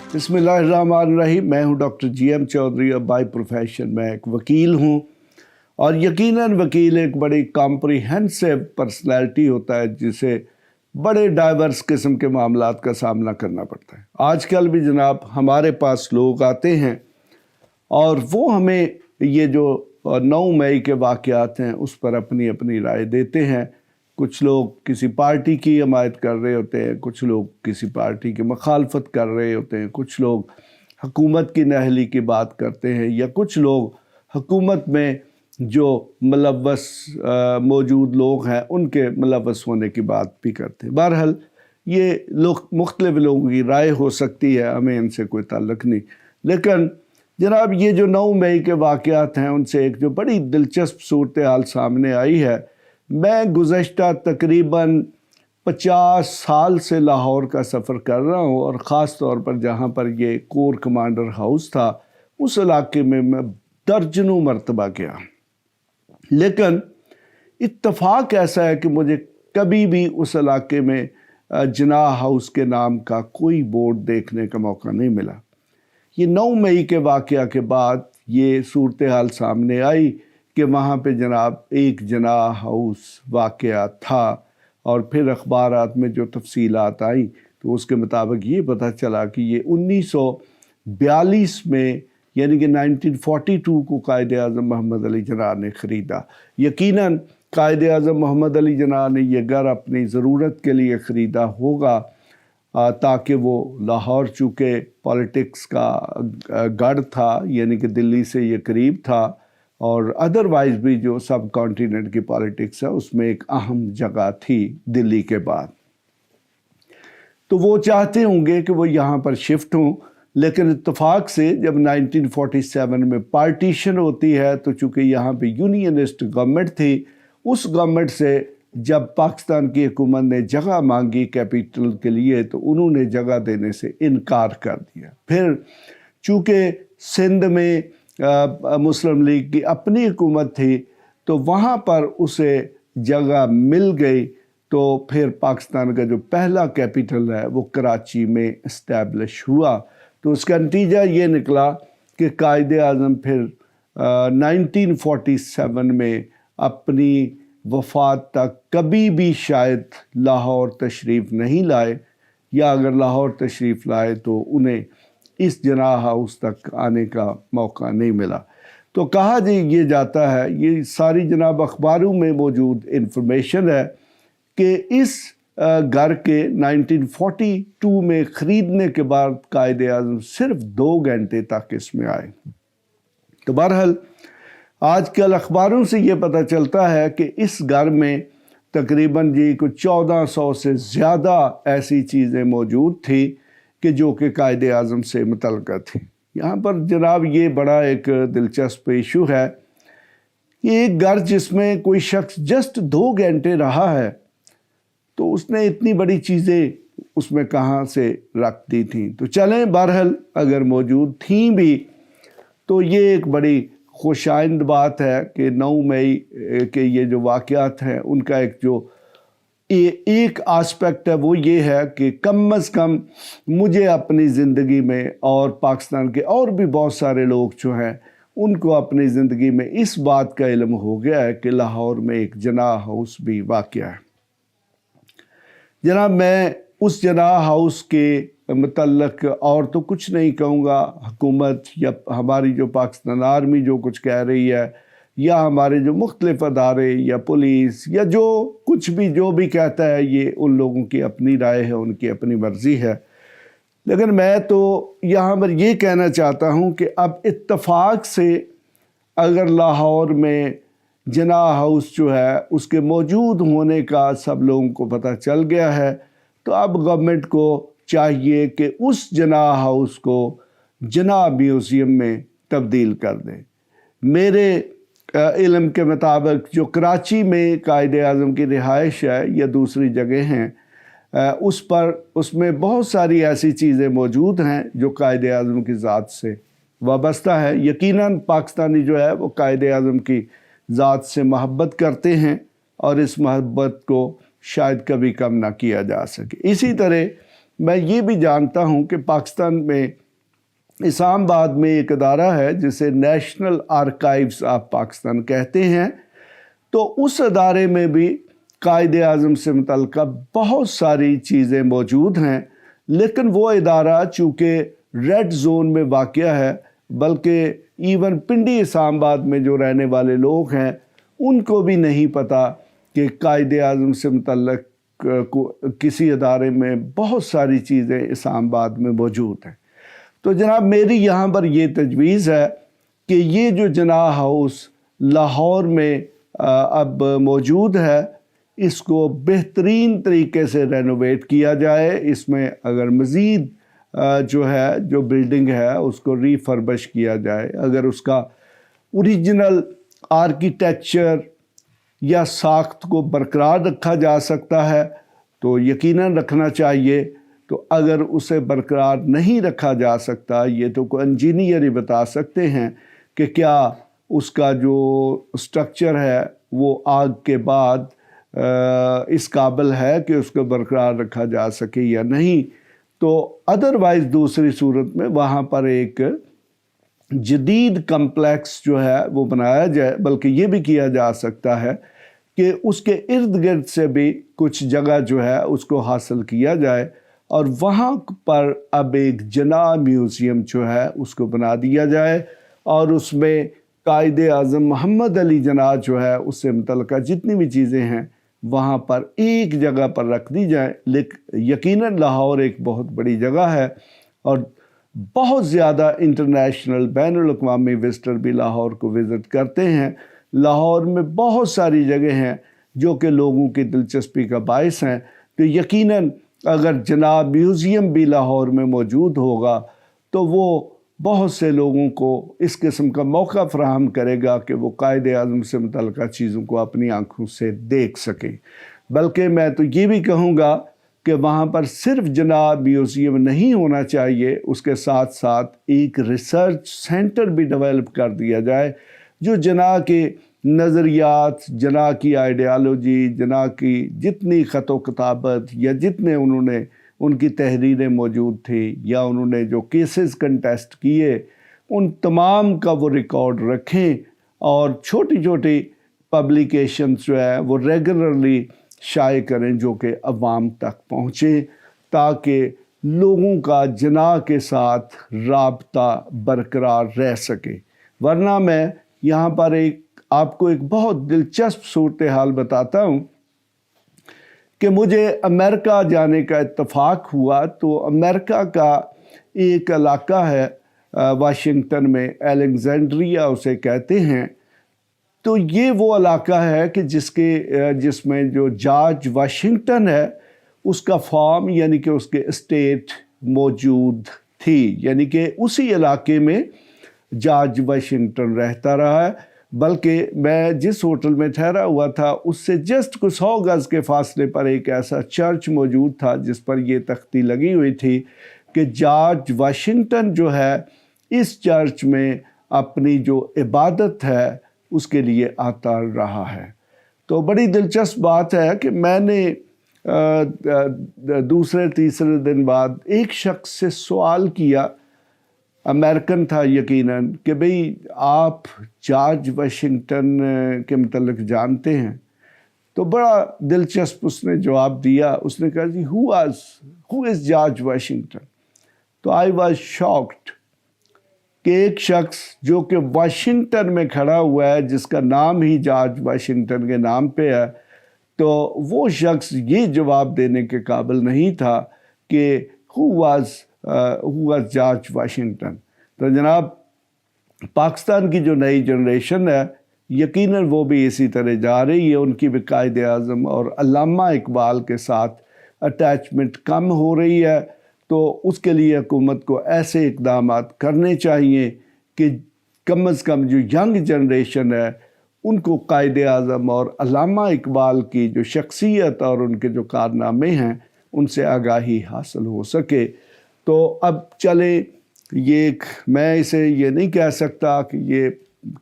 बिस्मिल्लाहिर्रहमानिर्रहीम। मैं हूं डॉक्टर GM चौधरी और बाय प्रोफेशन मैं एक वकील हूं, और यकीनन वकील एक बड़ी कॉम्प्रिहेंसिव पर्सनैलिटी होता है जिसे बड़े डाइवर्स किस्म के मामलात का सामना करना पड़ता है। आजकल भी जनाब हमारे पास लोग आते हैं और वो हमें ये जो 9 मई के वाक़यात हैं उस पर अपनी अपनी राय देते हैं। कुछ लोग किसी पार्टी की हमायत कर रहे होते हैं, कुछ लोग किसी पार्टी की मखालफत कर रहे होते हैं, कुछ लोग हुकूमत की नाअहली की बात करते हैं, या कुछ लोग हुकूमत में जो मुलव्वस मौजूद लोग हैं उनके मुलव्वस होने की बात भी करते हैं। बहरहाल ये लोग मुख्तलिफ लोगों की राय हो सकती है, हमें इनसे कोई ताल्लुक़ नहीं। लेकिन जनाब ये जो 9 मई के वाक़यात हैं उनसे एक जो बड़ी दिलचस्प सूरत हाल सामने आई है। मैं गुज़श्ता तकरीबन 50 साल से लाहौर का सफ़र कर रहा हूँ, और ख़ास तौर पर जहाँ पर ये कोर कमांडर हाउस था उस इलाके में मैं दर्जनों मरतबा गया। लेकिन इत्तफ़ाक ऐसा है कि मुझे कभी भी उस इलाके में जिनाह हाउस के नाम का कोई बोर्ड देखने का मौका नहीं मिला। ये 9 मई के वाक़या के बाद ये सूरत हाल सामने आई कि वहाँ पे जनाब एक जिनाह हाउस वाक़या था, और फिर अखबारात में जो तफसीलात आई तो उसके मुताबिक ये पता चला कि ये 1942 में यानी कि 1942 को कायद-ए-आज़म मोहम्मद अली जिन्नाह ने ख़रीदा। यकीनन कायद-ए-आज़म मोहम्मद अली जिन्नाह ने यह घर अपनी ज़रूरत के लिए ख़रीदा होगा, ताकि वो लाहौर चूँकि पॉलिटिक्स का गढ़ था, यानी कि दिल्ली से ये करीब था, और अदरवाइज़ भी जो सब कॉन्टिनेंट की पॉलिटिक्स है उसमें एक अहम जगह थी दिल्ली के बाद। तो वो चाहते होंगे कि वो यहाँ पर शिफ्ट हों, लेकिन इत्तेफाक से जब 1947 में पार्टीशन होती है तो चूँकि यहाँ पे यूनियनिस्ट गवर्नमेंट थी, उस गवर्नमेंट से जब पाकिस्तान की हुकूमत ने जगह मांगी कैपिटल के लिए तो उन्होंने जगह देने से इनकार कर दिया। फिर चूँकि सिंध में मुस्लिम लीग की अपनी हुकूमत थी तो वहाँ पर उसे जगह मिल गई, तो फिर पाकिस्तान का जो पहला कैपिटल है वो कराची में इस्टेब्लिश हुआ। तो उसका नतीजा ये निकला कि कायद-ए-आज़म फिर 1947 में अपनी वफ़ात तक कभी भी शायद लाहौर तशरीफ़ नहीं लाए, या अगर लाहौर तशरीफ़ लाए तो उन्हें इस जिनाह हाउस तक आने का मौका नहीं मिला। तो कहा ये जाता है, ये सारी जनाब अखबारों में मौजूद इन्फॉर्मेशन है कि इस घर के 1942 में ख़रीदने के बाद कायद-ए-आज़म सिर्फ 2 घंटे तक इसमें आए। तो बहरहाल आजकल अखबारों से ये पता चलता है कि इस घर में तकरीबन जी कुछ 1400 से ज़्यादा ऐसी चीज़ें मौजूद थी कि जो कि कायद-ए-आज़म से मुतल्लिक़ थी। यहाँ पर जनाब ये बड़ा एक दिलचस्प इशू है कि एक घर जिसमें कोई शख्स जस्ट 2 घंटे रहा है तो उसने इतनी बड़ी चीज़ें उसमें कहाँ से रख दी थी। तो चलें, बहरहाल अगर मौजूद थी भी तो ये एक बड़ी खुशाइंद बात है कि 9 मई के ये जो वाक़यात हैं उनका एक जो एक आस्पेक्ट है वो ये है कि कम अज़ कम मुझे अपनी ज़िंदगी में और पाकिस्तान के और भी बहुत सारे लोग जो हैं उनको अपनी ज़िंदगी में इस बात का इल्म हो गया है कि लाहौर में एक जिनाह हाउस भी वाक़या है। जनाब मैं उस जिनाह हाउस के मुतल्लिक़ और तो कुछ नहीं कहूँगा। हुकूमत या हमारी जो पाकिस्तान आर्मी जो कुछ कह रही है, या हमारे जो मुख्तलिफ़ अदारे या पुलिस या जो कुछ भी जो भी कहता है, ये उन लोगों की अपनी राय है, उनकी अपनी मर्ज़ी है। लेकिन मैं तो यहाँ पर ये कहना चाहता हूँ कि अब इत्तफ़ाक से अगर लाहौर में जिनाह हाउस जो है उसके मौजूद होने का सब लोगों को पता चल गया है, तो अब गवर्नमेंट को चाहिए कि उस जिनाह हाउस को जिनाह म्यूज़ियम में तब्दील कर दें। मेरे इल्म के मुताबिक जो कराची में कायद-ए-आज़म की रिहाइश है या दूसरी जगह हैं, उसमें बहुत सारी ऐसी चीज़ें मौजूद हैं जो कायद-ए-आज़म की ज़ात से वाबस्ता है। यकीनन पाकिस्तानी जो है वो कायद-ए-आज़म की ज़ात से मोहब्बत करते हैं, और इस मोहब्बत को शायद कभी कम ना किया जा सके। इसी तरह मैं ये भी जानता हूँ कि पाकिस्तान में इस्लामाबाद में एक अदारा है जिसे नेशनल आर्काइव्स ऑफ पाकिस्तान कहते हैं, तो उस अदारे में भी कायदे आज़म से मुतल्लिक़ बहुत सारी चीज़ें मौजूद हैं, लेकिन वो इदारा चूँकि रेड जोन में वाक़या है, बल्कि इवन पिंडी इस्लामाबाद में जो रहने वाले लोग हैं उनको भी नहीं पता कि कायदे आज़म से मुतल्लिक़ किसी अदारे में बहुत सारी चीज़ें इस्लामाबाद में मौजूद हैं। तो जनाब मेरी यहाँ पर ये तजवीज़ है कि ये जो जनाह हाउस लाहौर में अब मौजूद है, इसको बेहतरीन तरीके से रेनोवेट किया जाए। इसमें अगर मज़ीद जो बिल्डिंग है उसको रीफर्बिश किया जाए, अगर उसका ओरिजिनल आर्किटेक्चर या साख्त को बरकरार रखा जा सकता है तो यकीनन रखना चाहिए। तो अगर उसे बरकरार नहीं रखा जा सकता, ये तो कोई इंजीनियर ही बता सकते हैं कि क्या उसका जो स्ट्रक्चर है वो आग के बाद इस काबिल है कि उसको बरकरार रखा जा सके या नहीं। तो अदरवाइज़ दूसरी सूरत में वहाँ पर एक जदीद कम्प्लेक्स जो है वो बनाया जाए, बल्कि ये भी किया जा सकता है कि उसके इर्द गिर्द से भी कुछ जगह जो है उसको हासिल किया जाए और वहाँ पर अब एक जनाह म्यूज़ियम जो है उसको बना दिया जाए और उसमें कायदे आज़म मोहम्मद अली जनाह जो है उससे मुतल्लिक़ जितनी भी चीज़ें हैं वहाँ पर एक जगह पर रख दी जाए। लेकिन यकीनन लाहौर एक बहुत बड़ी जगह है और बहुत ज़्यादा इंटरनेशनल बैनुल अक़वामी विज़िटर भी लाहौर को विज़िट करते हैं। लाहौर में बहुत सारी जगह हैं जो कि लोगों की दिलचस्पी का बायस हैं। तो यकीनन अगर जनाह म्यूज़ियम भी लाहौर में मौजूद होगा तो वो बहुत से लोगों को इस किस्म का मौका फ़राहम करेगा कि वो कायदे आज़म से मुतल्लिक़ चीज़ों को अपनी आँखों से देख सकें। बल्कि मैं तो ये भी कहूँगा कि वहाँ पर सिर्फ जनाह म्यूज़ियम नहीं होना चाहिए, उसके साथ साथ एक रिसर्च सेंटर भी डेवलप कर दिया जाए जो जनाह के नज़रियात, जनाह की आइडियालॉजी, जनाह की जितनी ख़त व किताबत या जितने उन्होंने उनकी तहरीरें मौजूद थी या उन्होंने जो केसेस कंटेस्ट किए उन तमाम का वो रिकॉर्ड रखें और छोटी छोटी पब्लिकेशंस जो है वो रेगुलरली शाये करें जो कि अवाम तक पहुँचे, ताकि लोगों का जनाह के साथ राब्ता बरकरार रह सके। वरना मैं यहाँ पर आपको एक बहुत दिलचस्प सूरत हाल बताता हूँ कि मुझे अमेरिका जाने का इत्तफ़ाक हुआ। तो अमेरिका का एक इलाका है वाशिंगटन में, अलेक्जेंड्रिया उसे कहते हैं। तो ये वो इलाका है कि जिसमें जो जॉर्ज वाशिंगटन है उसका फार्म यानी कि उसके एस्टेट मौजूद थी, यानी कि उसी इलाके में जॉर्ज वाशिंगटन रहता रहा है। बल्कि मैं जिस होटल में ठहरा हुआ था उससे जस्ट कुछ 100 गज़ के फासले पर एक ऐसा चर्च मौजूद था जिस पर यह तख्ती लगी हुई थी कि जॉर्ज वाशिंगटन जो है इस चर्च में अपनी जो इबादत है उसके लिए आता रहा है। तो बड़ी दिलचस्प बात है कि मैंने दूसरे तीसरे दिन बाद एक शख्स से सवाल किया, अमेरिकन था यकीनन, कि भाई आप जॉर्ज वाशिंगटन के मतलब जानते हैं? तो बड़ा दिलचस्प उसने जवाब दिया। उसने कहा जी हु इज़ जॉर्ज वाशिंगटन? तो आई वाज शॉक्ड कि एक शख्स जो कि वाशिंगटन में खड़ा हुआ है जिसका नाम ही जॉर्ज वाशिंगटन के नाम पे है, तो वो शख्स ये जवाब देने के काबिल नहीं था कि हु वाज जॉर्ज वाशिंगटन। तो जनाब पाकिस्तान की जो नई जनरेशन है यकीनन वो भी इसी तरह जा रही है, उनकी भी कायदे आज़म और अल्लामा इकबाल के साथ अटैचमेंट कम हो रही है। तो उसके लिए हुकूमत को ऐसे इक़दाम करने चाहिए कि कम अज़ कम जो यंग जनरेशन है उनको कायदे आज़म और अल्लामा इकबाल की जो शख्सियत और उनके जो कारनामे हैं उनसे आगाही हासिल हो सके। तो अब चले मैं इसे ये नहीं कह सकता कि ये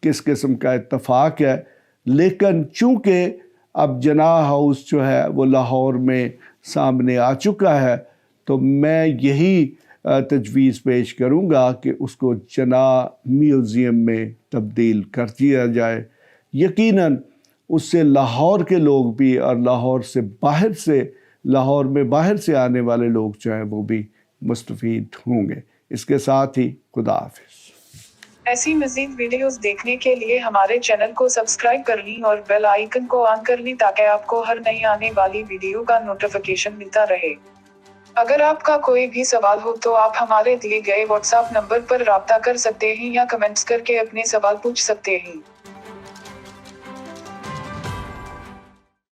किस किस्म का इत्तफ़ाक है, लेकिन चूँकि अब जनाह हाउस जो है वो लाहौर में सामने आ चुका है تو میں یہی تجویز پیش کروں گا کہ اس کو جناح میوزیم میں تبدیل کر دیا جائے۔ یقیناً اس سے لاہور کے لوگ بھی اور لاہور میں باہر سے آنے والے لوگ جو ہیں وہ بھی مستفید ہوں گے۔ اس کے ساتھ ہی خدا حافظ۔ ایسی مزید ویڈیوز دیکھنے کے لیے ہمارے چینل کو سبسکرائب کر لیں اور بیل آئیکن کو آن کر لیں تاکہ آپ کو ہر نئی آنے والی ویڈیو کا نوٹیفیکیشن ملتا رہے۔ اگر آپ کا کوئی بھی سوال ہو تو آپ ہمارے دیے گئے واٹس ایپ نمبر پر رابطہ کر سکتے ہیں یا کمنٹس کر کے اپنے سوال پوچھ سکتے ہیں۔